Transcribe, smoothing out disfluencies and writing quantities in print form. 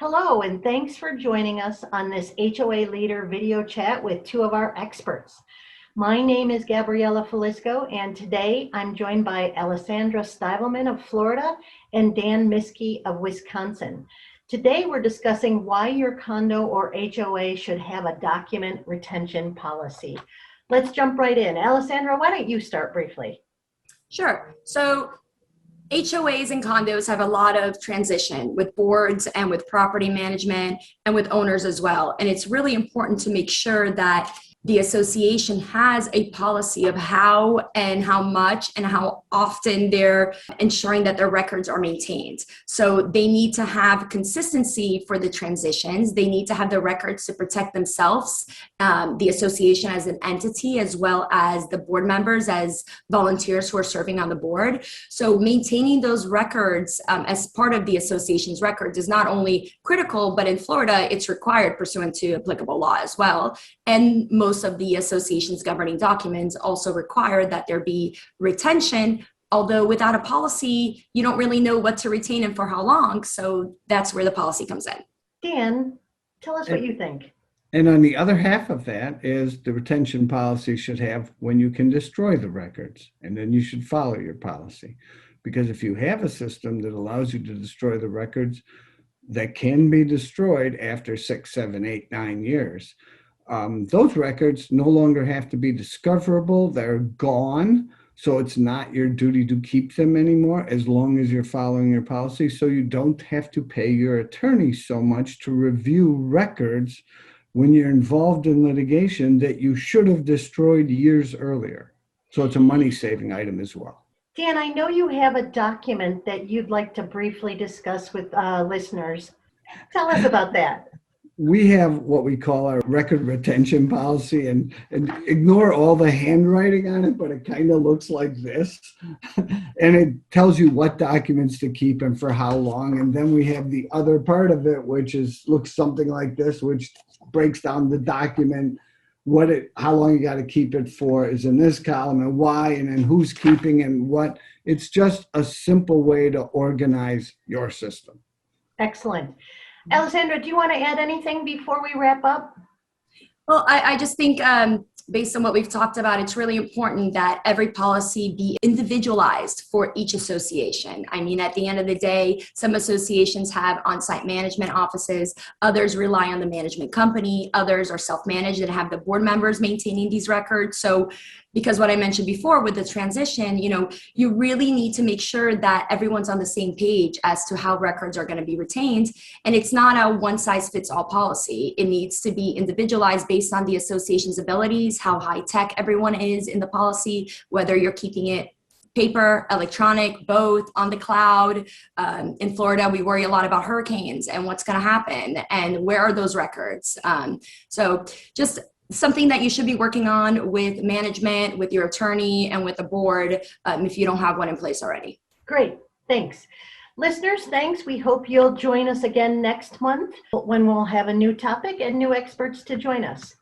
Hello, and thanks for joining us on this HOA Leader video chat with two of our experts. My name is Gabriella Falisco, and today I'm joined by Alessandra Stivelman of Florida and Dan Miskey of Wisconsin. Today we're discussing why your condo or HOA should have a document retention policy. Let's jump right in. Alessandra, why don't you start briefly? Sure. So HOAs and condos have a lot of transition with boards and with property management and with owners as well. And it's really important to make sure that the association has a policy of how and how much and how often they're ensuring that their records are maintained. So they need to have consistency for the transitions. They need to have the records to protect themselves, the association as an entity, as well as the board members as volunteers who are serving on the board. So maintaining those records as part of the association's records is not only critical, but in Florida, it's required pursuant to applicable law as well. And most of the association's governing documents also require that there be retention, although without a policy, you don't really know what to retain and for how long. So that's where the policy comes in. Dan, tell us what you think. And on the other half of that is the retention policy should have when you can destroy the records, and then you should follow your policy. Because if you have a system that allows you to destroy the records that can be destroyed after 6, 7, 8, 9 years, those records no longer have to be discoverable. They're gone. So it's not your duty to keep them anymore as long as you're following your policy. So you don't have to pay your attorney so much to review records when you're involved in litigation that you should have destroyed years earlier. So it's a money-saving item as well. Dan, I know you have a document that you'd like to briefly discuss with listeners. Tell us about that. We have what we call our record retention policy, and ignore all the handwriting on it, but it kind of looks like this. And it tells you what documents to keep and for how long. And then we have the other part of it, which looks something like this, which breaks down the document, how long you got to keep it for is in this column, and why, and then who's keeping and what. It's just a simple way to organize your system. Excellent. Alessandra, do you want to add anything before we wrap up? Well, I just think based on what we've talked about, it's really important that every policy be individualized for each association. I mean, at the end of the day, some associations have on-site management offices, others rely on the management company, others are self-managed and have the board members maintaining these records. So because what I mentioned before with the transition, you really need to make sure that everyone's on the same page as to how records are going to be retained. And it's not a one-size-fits-all policy. It needs to be individualized based on the association's abilities, how high-tech everyone is in the policy, whether you're keeping it paper, electronic, both, on the cloud. In Florida, we worry a lot about hurricanes and what's going to happen and where are those records. So just something that you should be working on with management, with your attorney, and with the board if you don't have one in place already. Great, thanks. Listeners, thanks. We hope you'll join us again next month when we'll have a new topic and new experts to join us.